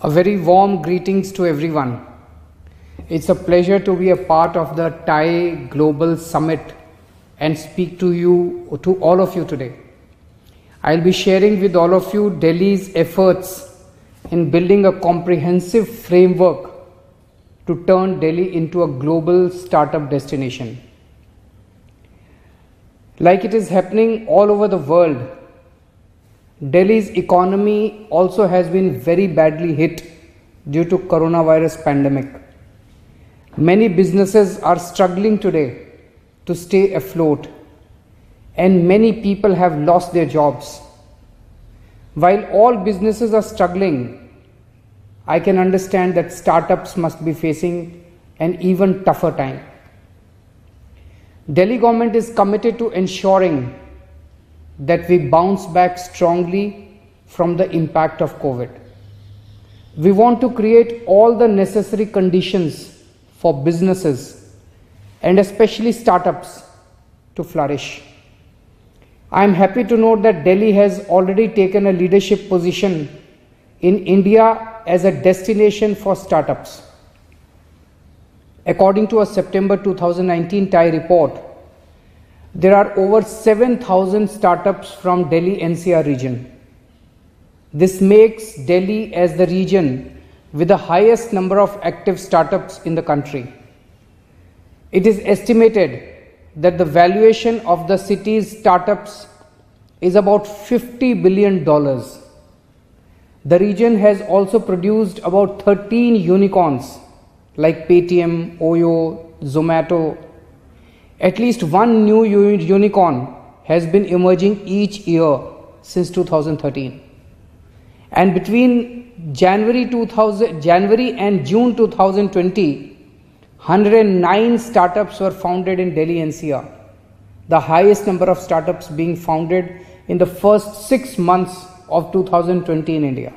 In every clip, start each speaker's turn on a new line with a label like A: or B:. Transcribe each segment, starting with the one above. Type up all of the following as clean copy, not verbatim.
A: A very warm greetings to everyone. It's a pleasure to be a part of the TiE Global Summit and speak to all of you today. I'll be sharing with all of you Delhi's efforts in building a comprehensive framework to turn Delhi into a global startup destination. Like it is happening all over the world, Delhi's economy also has been very badly hit due to coronavirus pandemic. Many businesses are struggling today to stay afloat, and many people have lost their jobs. While all businesses are struggling, I can understand that startups must be facing an even tougher time. Delhi government is committed to ensuring that we bounce back strongly from the impact of COVID. We want to create all the necessary conditions for businesses and especially startups to flourish. I am happy to note that Delhi has already taken a leadership position in India as a destination for startups. According to a September 2019 TiE report, there are over 7,000 startups from Delhi NCR region. This makes Delhi as the region with the highest number of active startups in the country. It is estimated that the valuation of the city's startups is about $50 billion. The region has also produced about 13 unicorns like Paytm, Oyo, Zomato. At least one new unicorn has been emerging each year since 2013. And between January and June 2020, 109 startups were founded in Delhi NCR, the highest number of startups being founded in the first 6 months of 2020 in India.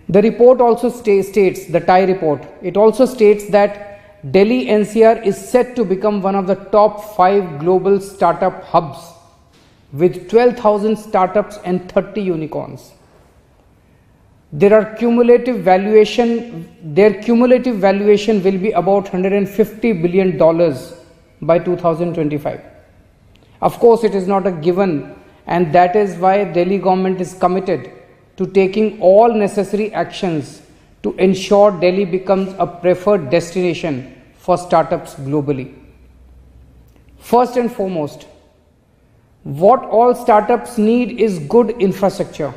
A: The report also states, the TiE report, it also states that Delhi NCR is set to become one of the top 5 global startup hubs with 12,000 startups and 30 unicorns. Their cumulative valuation will be about $150 billion by 2025. Of course, it is not a given, and that is why Delhi government is committed to taking all necessary actions to ensure Delhi becomes a preferred destination for startups globally. First and foremost, what all startups need is good infrastructure.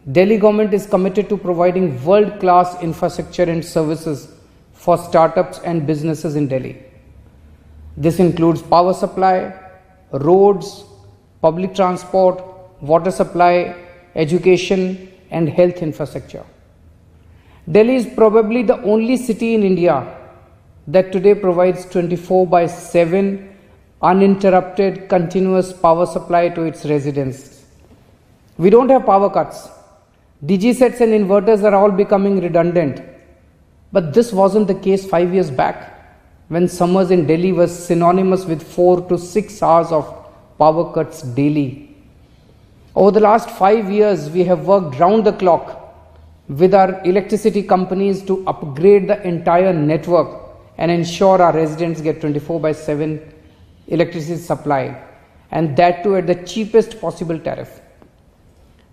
A: Delhi government is committed to providing world-class infrastructure and services for startups and businesses in Delhi. This includes power supply, roads, public transport, water supply, education, and health infrastructure. Delhi is probably the only city in India that today provides 24/7 uninterrupted continuous power supply to its residents. We don't have power cuts. DG sets and inverters are all becoming redundant. But this wasn't the case 5 years back, when summers in Delhi was synonymous with 4 to 6 hours of power cuts daily. Over the last 5 years, we have worked round the clock with our electricity companies to upgrade the entire network and ensure our residents get 24/7 electricity supply, and that too at the cheapest possible tariff.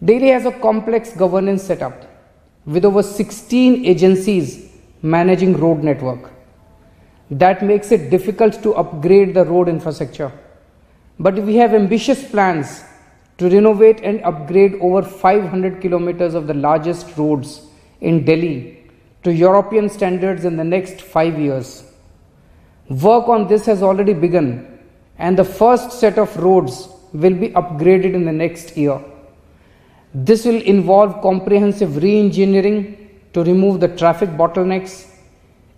A: Delhi has a complex governance setup with over 16 agencies managing road network. That makes it difficult to upgrade the road infrastructure. But we have ambitious plans to renovate and upgrade over 500 kilometers of the largest roads in Delhi to European standards in the next 5 years. Work on this has already begun, and the first set of roads will be upgraded in the next year. This will involve comprehensive re-engineering to remove the traffic bottlenecks,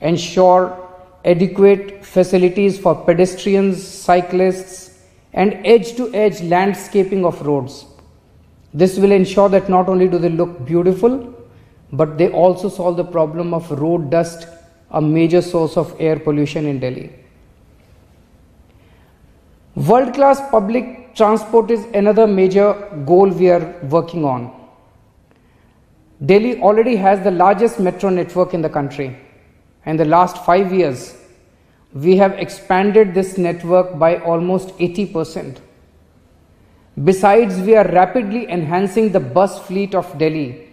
A: ensure adequate facilities for pedestrians, cyclists, and edge-to-edge landscaping of roads. This will ensure that not only do they look beautiful, but they also solve the problem of road dust, a major source of air pollution in Delhi. World-class public transport is another major goal we are working on. Delhi already has the largest metro network in the country. In the last 5 years, we have expanded this network by almost 80%. Besides, we are rapidly enhancing the bus fleet of Delhi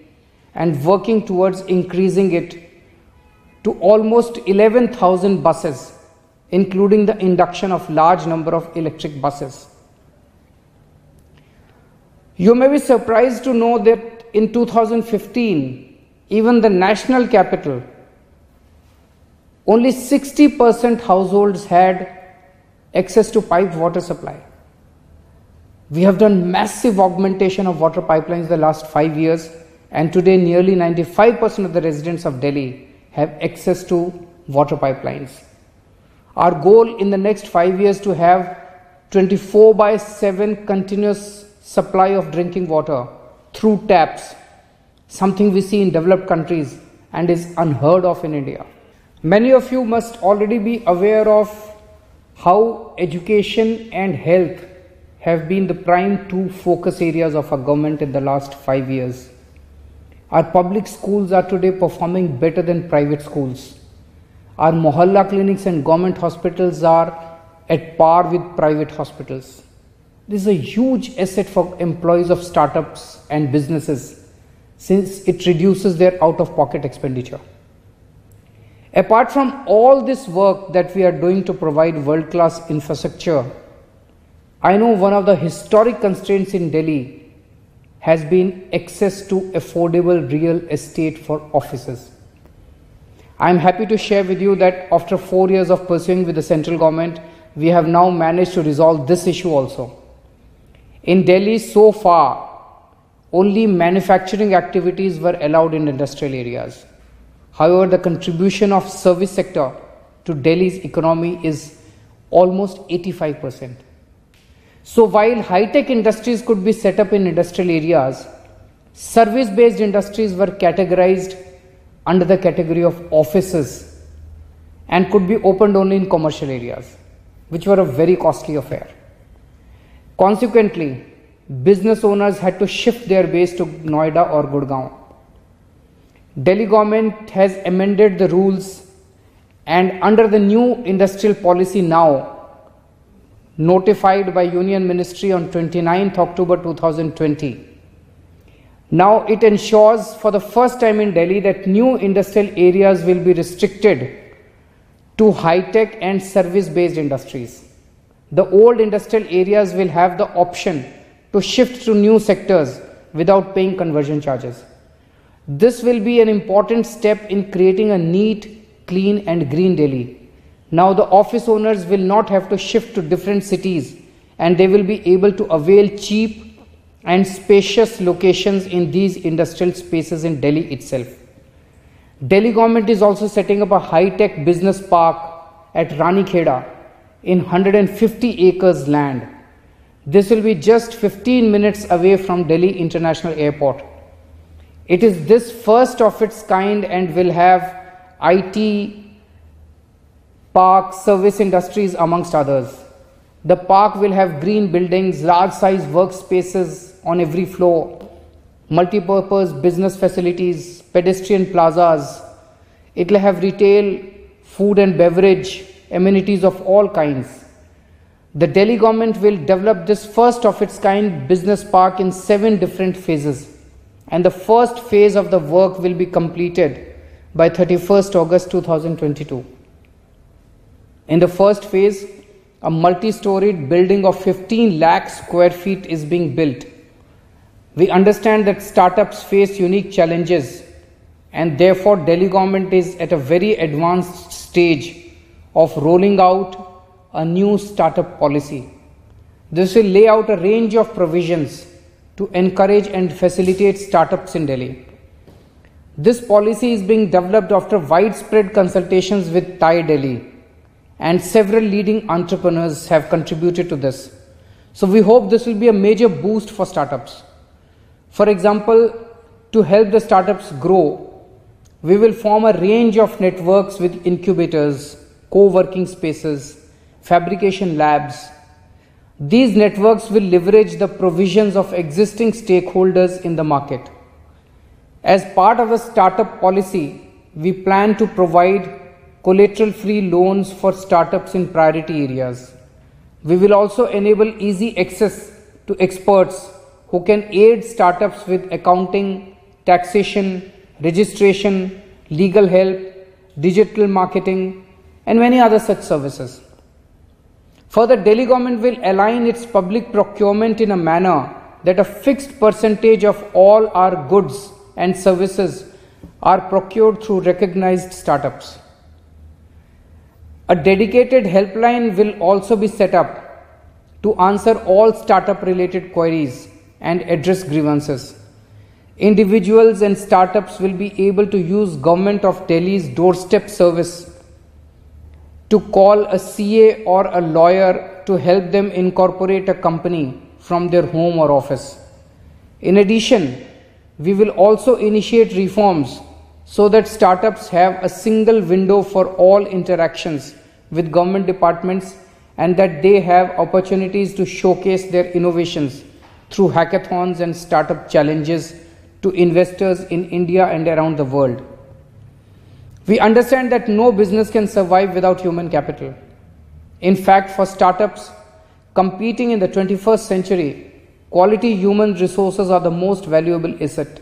A: and working towards increasing it to almost 11,000 buses, including the induction of large number of electric buses. You may be surprised to know that in 2015, even the national capital, only 60% households had access to piped water supply. We have done massive augmentation of water pipelines the last 5 years, and today nearly 95% of the residents of Delhi have access to water pipelines. Our goal in the next 5 years to have 24/7 continuous supply of drinking water through taps, something we see in developed countries and is unheard of in India. Many of you must already be aware of how education and health have been the prime two focus areas of our government in the last 5 years. Our public schools are today performing better than private schools. Our mohalla clinics and government hospitals are at par with private hospitals. This is a huge asset for employees of startups and businesses, since it reduces their out-of-pocket expenditure. Apart from all this work that we are doing to provide world-class infrastructure, I know one of the historic constraints in Delhi has been access to affordable real estate for offices. I am happy to share with you that after 4 years of pursuing with the central government, we have now managed to resolve this issue also. In Delhi, so far, only manufacturing activities were allowed in industrial areas. However, the contribution of service sector to Delhi's economy is almost 85%. So while high-tech industries could be set up in industrial areas, service-based industries were categorized under the category of offices and could be opened only in commercial areas, which were a very costly affair. Consequently, business owners had to shift their base to Noida or Gurgaon. Delhi government has amended the rules, and under the new industrial policy now notified by Union Ministry on 29th October 2020, now it ensures for the first time in Delhi that new industrial areas will be restricted to high-tech and service-based industries. The old industrial areas will have the option to shift to new sectors without paying conversion charges. This will be an important step in creating a neat, clean and green Delhi. Now the office owners will not have to shift to different cities, and they will be able to avail cheap and spacious locations in these industrial spaces in Delhi itself. Delhi government is also setting up a high-tech business park at Ranikheda in 150 acres land. This will be just 15 minutes away from Delhi International Airport. It is this first of its kind and will have IT park, service industries amongst others. The park will have green buildings, large size workspaces on every floor, multi-purpose business facilities, pedestrian plazas. It will have retail, food and beverage, amenities of all kinds. The Delhi government will develop this first of its kind business park in 7 different phases, and the first phase of the work will be completed by 31st August 2022. In the first phase, a multi-storied building of 15 lakh square feet is being built. We understand that startups face unique challenges, and therefore Delhi government is at a very advanced stage of rolling out a new startup policy. This will lay out a range of provisions to encourage and facilitate startups in Delhi. This policy is being developed after widespread consultations with TiE Delhi, and several leading entrepreneurs have contributed to this. So we hope this will be a major boost for startups. For example, to help the startups grow, we will form a range of networks with incubators, co-working spaces, fabrication labs. These networks will leverage the provisions of existing stakeholders in the market. As part of the startup policy, we plan to provide collateral-free loans for startups in priority areas. We will also enable easy access to experts who can aid startups with accounting, taxation, registration, legal help, digital marketing, and many other such services. Further, Delhi government will align its public procurement in a manner that a fixed percentage of all our goods and services are procured through recognized startups. A dedicated helpline will also be set up to answer all startup related queries and address grievances. Individuals and startups will be able to use Government of Delhi's doorstep service to call a CA or a lawyer to help them incorporate a company from their home or office. In addition, we will also initiate reforms so that startups have a single window for all interactions with government departments and that they have opportunities to showcase their innovations through hackathons and startup challenges to investors in India and around the world. We understand that no business can survive without human capital. In fact, for startups competing in the 21st century, quality human resources are the most valuable asset.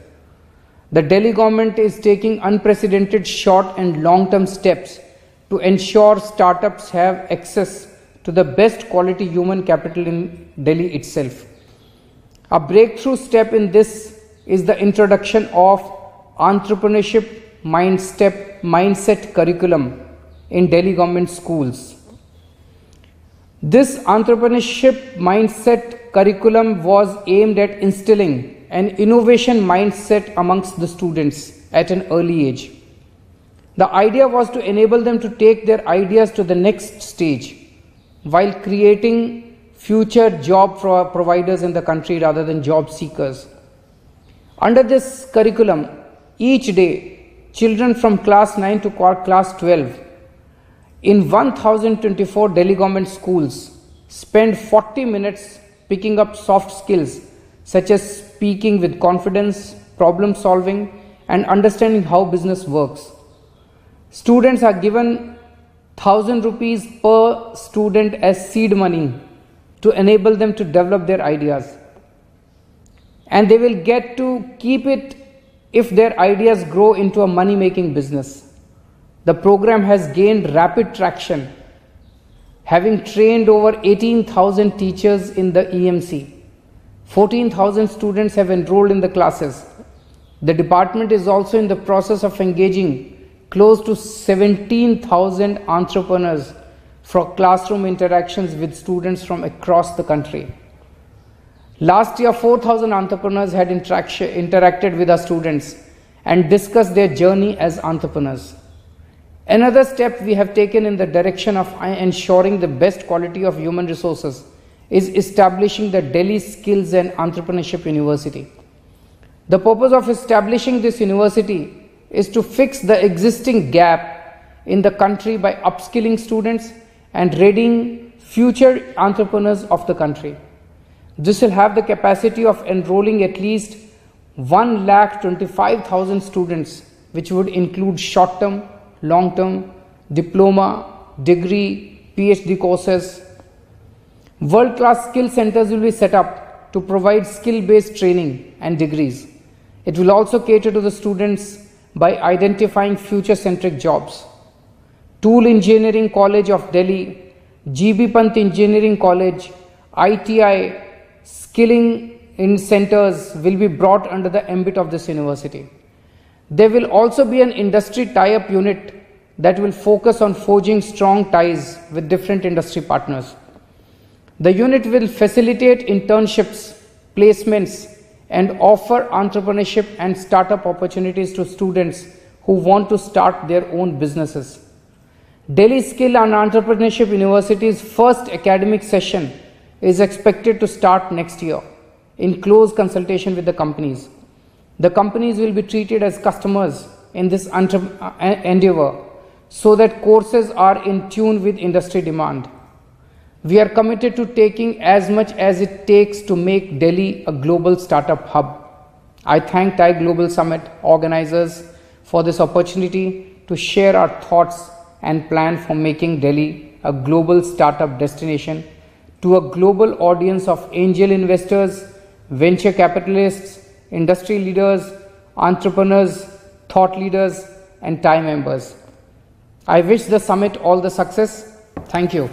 A: The Delhi government is taking unprecedented short and long-term steps to ensure startups have access to the best quality human capital in Delhi itself. A breakthrough step in this is the introduction of entrepreneurship mindset curriculum in Delhi government schools. This entrepreneurship mindset curriculum was aimed at instilling an innovation mindset amongst the students at an early age. The idea was to enable them to take their ideas to the next stage while creating future job providers in the country rather than job seekers. Under this curriculum, each day, children from class 9 to class 12 in 1024 Delhi government schools spend 40 minutes picking up soft skills such as speaking with confidence, problem solving, and understanding how business works. Students are given 1,000 rupees per student as seed money to enable them to develop their ideas. And they will get to keep it if their ideas grow into a money-making business. The program has gained rapid traction, having trained over 18,000 teachers in the EMC. 14,000 students have enrolled in the classes. The department is also in the process of engaging close to 17,000 entrepreneurs for classroom interactions with students from across the country. Last year, 4,000 entrepreneurs had interacted with our students and discussed their journey as entrepreneurs. Another step we have taken in the direction of ensuring the best quality of human resources is establishing the Delhi Skills and Entrepreneurship University. The purpose of establishing this university is to fix the existing gap in the country by upskilling students and readying future entrepreneurs of the country. This will have the capacity of enrolling at least 1,25,000 students, which would include short-term, long-term, diploma, degree, PhD courses. World-class skill centers will be set up to provide skill-based training and degrees. It will also cater to the students by identifying future-centric jobs. Tool Engineering College of Delhi, GB Pant Engineering College, ITI, skilling in centers will be brought under the ambit of this university. There will also be an industry tie-up unit that will focus on forging strong ties with different industry partners. The unit will facilitate internships, placements, and offer entrepreneurship and startup opportunities to students who want to start their own businesses. Delhi Skill and Entrepreneurship University's first academic session is expected to start next year in close consultation with the companies. The companies will be treated as customers in this endeavor so that courses are in tune with industry demand. We are committed to taking as much as it takes to make Delhi a global startup hub. I thank TiE Global Summit organizers for this opportunity to share our thoughts and plan for making Delhi a global startup destination to a global audience of angel investors, venture capitalists, industry leaders, entrepreneurs, thought leaders, and TiE members. I wish the summit all the success. Thank you.